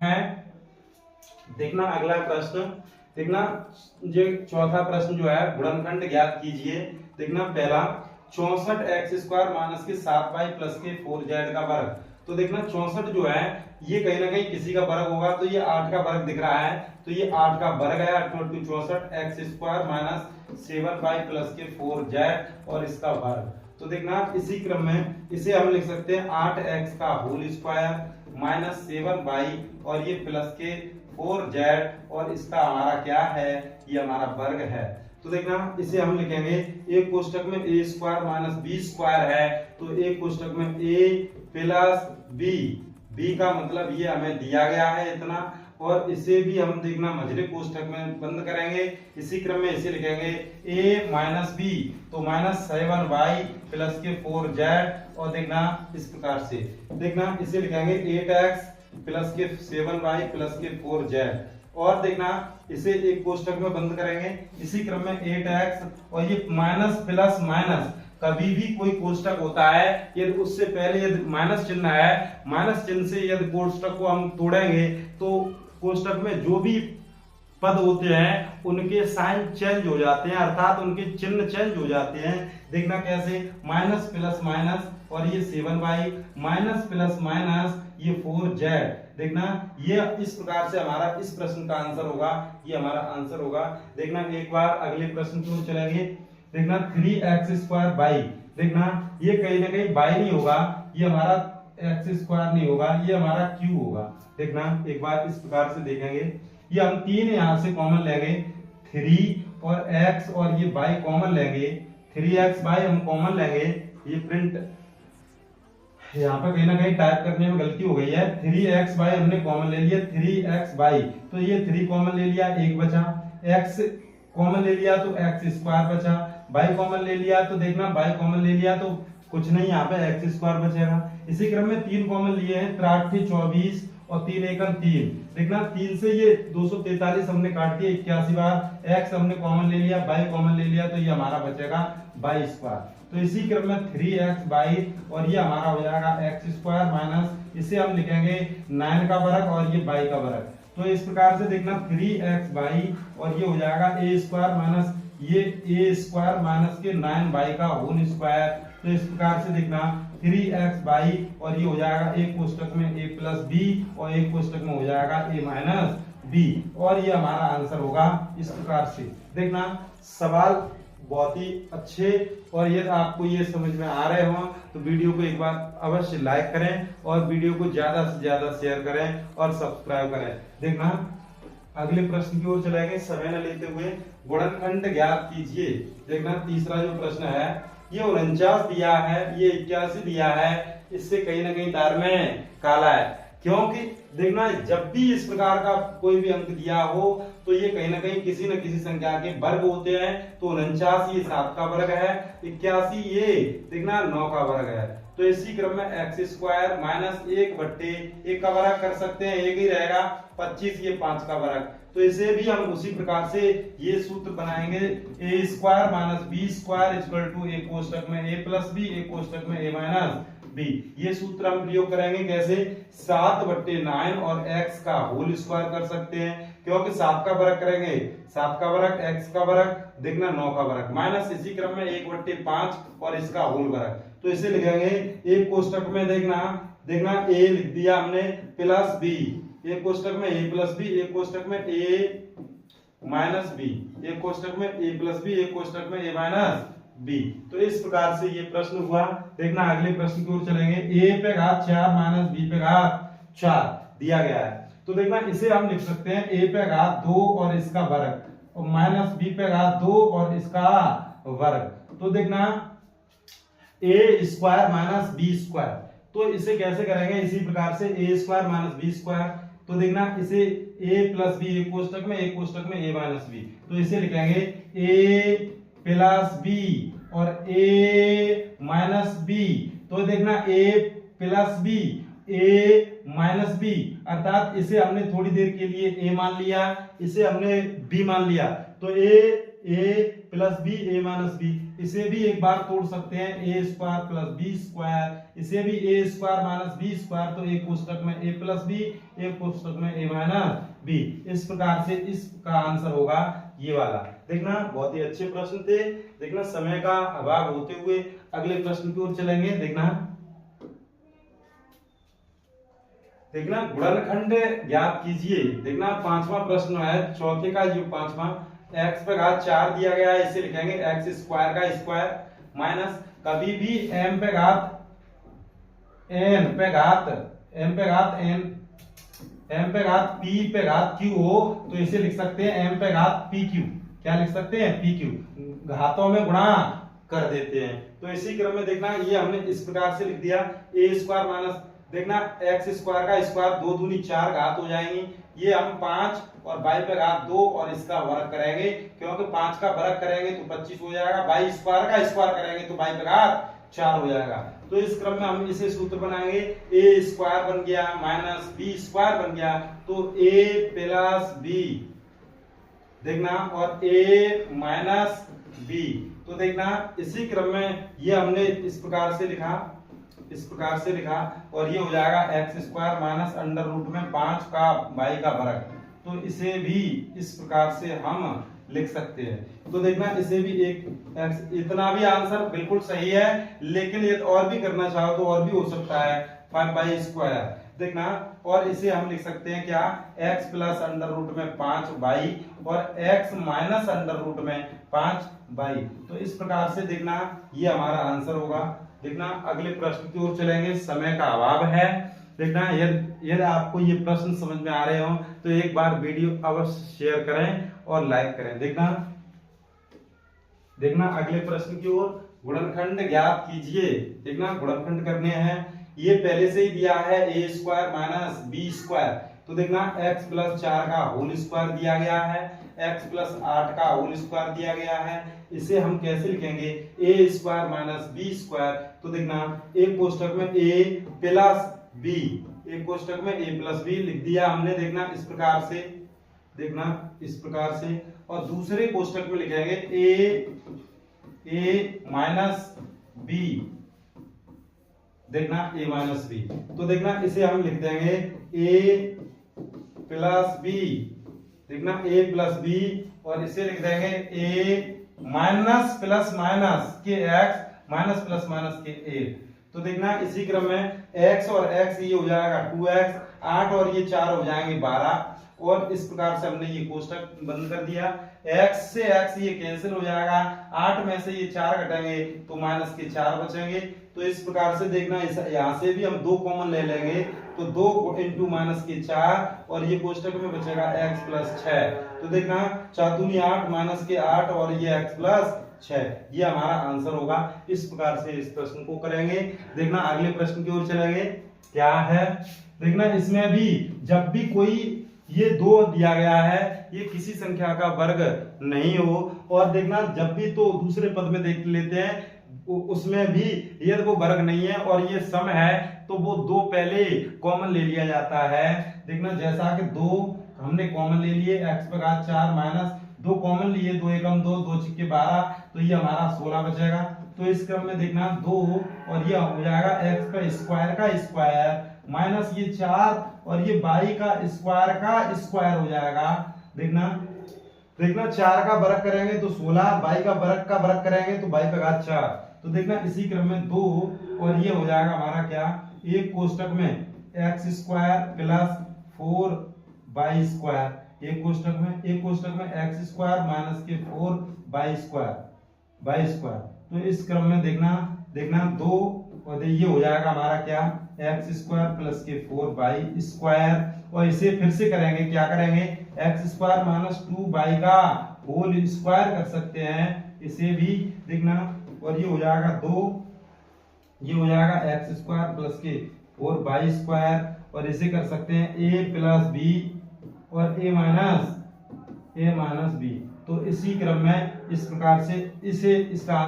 है। देखना अगला प्रश्न, देखना जो चौथा प्रश्न जो है गुणनखंड ज्ञात कीजिए। देखना पहला 64x² माइनस के 7y प्लस के 4z का वर्ग। तो देखना 64 जो है ये कहीं ना कहीं किसी का वर्ग होगा, तो ये 8 का वर्ग दिख रहा है, तो ये 8 का वर्ग है। 8 × 64x² माइनस 7y प्लस के 4z और इसका वर्ग। तो देखना इसी क्रम में इसे हम लिख सकते हैं 8x का होल स्क्वायर माइनस 7y और ये प्लस के 4z और इसका हमारा क्या है, ये हमारा वर्ग है। तो देखना इसे हम लिखेंगे एक कोष्टक में a square minus b square है, तो एक कोष्टक में a प्लस b का मतलब ये हमें दिया गया है इतना, और इसे भी हम देखना मझले कोष्टक में बंद करेंगे। इसी क्रम में इसे लिखेंगे a माइनस b, तो माइनस 7y प्लस के 4z और देखना इस प्रकार से देखना इसे लिखेंगे 8x प्लस के 7y प्लस के 4z और देखना इसे एक कोष्टक में बंद करेंगे। इसी क्रम में 8x और ये माइनस प्लस माइनस, कभी भी कोई कोष्टक होता है यदि उससे पहले यदि माइनस चिन्ह है, माइनस चिन्ह से यदि कोष्टक को हम तोड़ेंगे तो कोष्टक में जो भी पद होते हैं उनके साइन चेंज हो जाते हैं, अर्थात उनके चिन्ह चेंज हो जाते हैं। देखना कैसे, माइनस प्लस माइनस और ये 7y माइनस प्लस माइनस ये 4z। देखना ये इस प्रकार से हमारा इस प्रश्न का आंसर होगा, ये हमारा आंसर होगा। देखना एक बार अगले प्रश्न की ओर चलेंगे। देखना 3x² देखना ये कहीं ना कहीं बाई नहीं होगा, ये हमारा x² नहीं होगा, ये हमारा q होगा। देखना एक बार इस प्रकार से देखेंगे, ये हम 3 यहां से कॉमन लेंगे, 3 और x और ये y कॉमन लेंगे, 3x हम कॉमन लेंगे। ये प्रिंट यहाँ पर कहीं ना कहीं टाइप करने में गलती हो गई है, 3x हमने कॉमन ले लिया, 3x तो ये 3 कॉमन ले लिया, 1 बचा, x कॉमन ले लिया तो x² बचा, y कॉमन ले लिया तो देखना y कॉमन ले लिया तो कुछ नहीं, यहाँ पे x² बचेगा। इसी क्रम में 3 कॉमन लिए हैं, 3 8 24 और 3 1 3। देखना 3 से ये 243 हमने काट दिया 81 बार, x हमने कॉमन ले लिया, y कॉमन ले लिया तो ये हमारा बचेगा y²। तो इसी क्रम में 3x और ये हमारा हो जाएगा x² माइनस इसे हम लिखेंगे 9 का वर्ग और ये y का वर्ग। तो इस प्रकार से देखना 3x और ये हो जाएगा a² माइनस ये a² माइनस के 9y का होल स्क्वायर। तो इस प्रकार से देखना 3x और ये हो जाएगा एक कोष्टक में a प्लस b और एक कोष्टक में हो जाएगा a माइनस b और ये हमारा आंसर होगा इस प्रकार से। देखना सवाल बहुत ही अच्छे, और यदि आपको ये समझ में आ रहे हो तो वीडियो को एक बार अवश्य लाइक करें और वीडियो को ज्यादा से ज्यादा शेयर करें और सब्सक्राइब करें। देखना अगले प्रश्न की ओर चलेंगे, समय न लेते हुए गुणनखंड ज्ञात कीजिए। देखना तीसरा जो प्रश्न है ये 49 दिया है, ये 81 दिया है, इससे कहीं ना कहीं तार में काला है, क्योंकि देखना जब भी इस प्रकार का कोई भी अंक दिया हो तो ये कहीं ना कहीं किसी न किसी संख्या के वर्ग होते हैं। तो 49 ये 7 का वर्ग है, 81 ये देखना 9 का वर्ग है। तो इसी क्रम में x² माइनस 1/1 का वर्ग कर सकते हैं, एक ही रहेगा, 25 ये 5 का वर्ग। तो इसे भी हम उसी प्रकार से ये सूत्र बनाएंगे, a² minus b² equal to एक कोष्टक में a प्लस b एक कोष्टक में a माइनस b। ये सूत्र हम प्रयोग करेंगे कैसे, 7/9 और x का होल स्क्वायर कर सकते हैं, क्योंकि 7 का वर्ग करेंगे, 7 का वर्ग x का वर्ग देखना 9 का वर्ग माइनस इसी क्रम में 1/5 और इसका होल वर्ग। तो इसे लिखेंगे एक कोष्टक में देखना a लिख दिया हमने प्लस b, एक कोष्टक में a प्लस b एक कोष्टक में a माइनस b, एक कोष्टक में a प्लस b एक कोष्टक में a माइनस b। तो इस प्रकार से ये प्रश्न हुआ। देखना अगले प्रश्न की ओर चलेंगे, a पे घात 4 माइनस b पे घात 4 दिया गया है। तो देखना इसे हम लिख सकते हैं a पे घात 2 और इसका वर्ग और माइनस b पे घात 2 और इसका वर्ग। तो देखना a² माइनस b², तो इसे कैसे करेंगे, इसी प्रकार से a² माइनस b²। तो देखना इसे a प्लस b एक कोष्टक में एक कोष्टक में a माइनस b, तो इसे लिखेंगे a प्लस b और a माइनस b। तो देखना a plus b a minus b, अर्थात इसे हमने थोड़ी देर के लिए a मान लिया, इसे हमने b मान लिया, तो a A plus B A minus B, इसे भी एक बार तोड़ सकते हैं, A square plus B square, इसे भी A square minus B square, तो एक कोष्टक में ए प्लस बी, एक कोष्टक में ए माइनस बी। इस प्रकार से इसका आंसर होगा ये वाला। देखना बहुत ही अच्छे प्रश्न थे। देखना समय का अभाव होते हुए अगले प्रश्न की ओर चलेंगे। देखना गुणनखंड ज्ञात कीजिए। देखना पांचवा प्रश्न है चौथे का, जो पांचवा, x पे घात 4 दिया गया है, इसे लिखेंगे x स्क्वायर का स्क्वायर माइनस कभी भी m पे घात n पे घात m पे घात n m पे घात p पे घात q हो तो इसे लिख सकते हैं m पे घात pq। क्या लिख सकते हैं? pq। घातों में गुणा कर देते हैं। तो इसी क्रम में देखना ये हमने इस प्रकार से लिख दिया, a स्क्वायर माइनस देखना x स्क्वायर का स्क्वायर, 2 दूनी 4 घात हो जाएंगी, ये हम 5 और y पे घात 2 और इसका वर्ग करेंगे, क्योंकि 5 का वर्ग करेंगे तो 25 हो जाएगा, y स्क्वायर का स्क्वायर करेंगे तो y पे घात 4 हो जाएगा। तो इस क्रम में हम इसे सूत्र बनाएंगे, a स्क्वायर बन गया माइनस b स्क्वायर बन गया, तो a प्लस b देखना और a माइनस b। तो देखना इसी क्रम में ये हमने इस प्रकार से लिखा और ये हो जाएगा x square minus under root में 5 का y का वर्ग। तो इसे भी इस प्रकार से हम लिख सकते हैं। तो देखना इसे भी एक x, इतना भी आंसर बिल्कुल सही है, लेकिन ये और भी करना चाहो तो और भी हो सकता है 5y स्क्वायर। देखना और इसे हम लिख सकते हैं क्या, x प्लस अंडर रूट में 5y और x माइनस अंडर रूट में 5y। तो इस प्रकार से देखना ये हमारा आंसर होगा। देखना अगले प्रश्न की ओर चलेंगे, समय का अभाव है। देखना यदि आपको ये प्रश्न समझ में आ रहे हो तो एक बार वीडियो अवश्य शेयर करें और लाइक करें। देखना अगले प्रश्न की ओर, गुणनखंड ज्ञात कीजिए। देखना गुणनखंड करने हैं, ये पहले से ही दिया है a square minus B square. तो देखना x प्लस 4 का होल स्क्वायर दिया गया है, x प्लस 8 का होल स्क्वायर दिया गया है, इसे हम कैसे लिखेंगे, a square minus B square. तो देखना एक कोष्टक में a प्लस b, एक कोष्टक में a प्लस b लिख दिया हमने। देखना इस प्रकार से, देखना इस प्रकार से, और दूसरे कोष्टक में लिखेंगे a माइनस b, देखना a माइनस बी। तो देखना इसे हम लिख देंगे a प्लस बी, देखना a प्लस बी, और इसे लिख देंगे a माइनस प्लस माइनस के x माइनस प्लस माइनस के a। तो देखना इसी क्रम में x और x ये हो जाएगा 2x, 8 और ये 4 हो जाएंगे 12, और इस प्रकार से हमने ये कोष्टक बंद कर दिया। x से x ये कैंसिल हो जाएगा, 8 में से ये 4 घटाएंगे तो माइनस के 4 बचेंगे। तो इस प्रकार से देखना यहाँ से भी हम 2 कॉमन ले लेंगे, तो 2 इंटू माइनस के 4, और ये कोष्टक में बचेगा x प्लस 6। तो देखना 4 दूनी 8 माइनस के 8 और ये x प्लस 6, ये हमारा आंसर होगा। इस प्रकार से इस प्रश्न को करेंगे। देखना अगले प्रश्न की ओर चलेंगे, क्या है। देखना इसमें भी जब भी कोई ये 2 दिया गया है, ये किसी संख्या का वर्ग नहीं हो, और देखना जब भी तो दूसरे पद में देख लेते हैं उसमें भी यदि वो वर्ग नहीं है और ये सम है तो वो 2 पहले कॉमन ले लिया जाता है। देखना जैसा कि 2 हमने कॉमन ले लिए, x पे घात 4 माइनस 2 कॉमन लिए, 2 एकम 2, 2 छिक्के 12, तो ये हमारा 16 बचेगा। तो इस क्रम में देखना 2 और ये हो जाएगा x का स्क्वायर माइनस ये 4 और ये y का स्क्वायर हो जाएगा। देखना 4 का वर्ग करेंगे तो 16, y का वर्ग करेंगे तो y पे घात 4। तो देखना इसी क्रम में 2 और ये हो जाएगा हमारा क्या, एक कोष्टक में x square plus 4y square, एक कोष्टक में x स्क्वायर माइनस के 4y स्क्वायर। तो इस क्रम में देखना 2 और ये हो जाएगा हमारा क्या, x स्क्वायर प्लस के 4y स्क्वायर, और इसे फिर से करेंगे, क्या करेंगे, x स्क्वायर माइनस 2y का होल स्क्वायर कर सकते हैं इसे भी। देखना और ये हो जाएगा 2, ये हो जाएगा x स्क्वायर प्लस के 4y स्क्वायर, और इसे कर सकते हैं a प्लस b और a माइनस b। तो इसी क्रम में इस प्रकार से इसका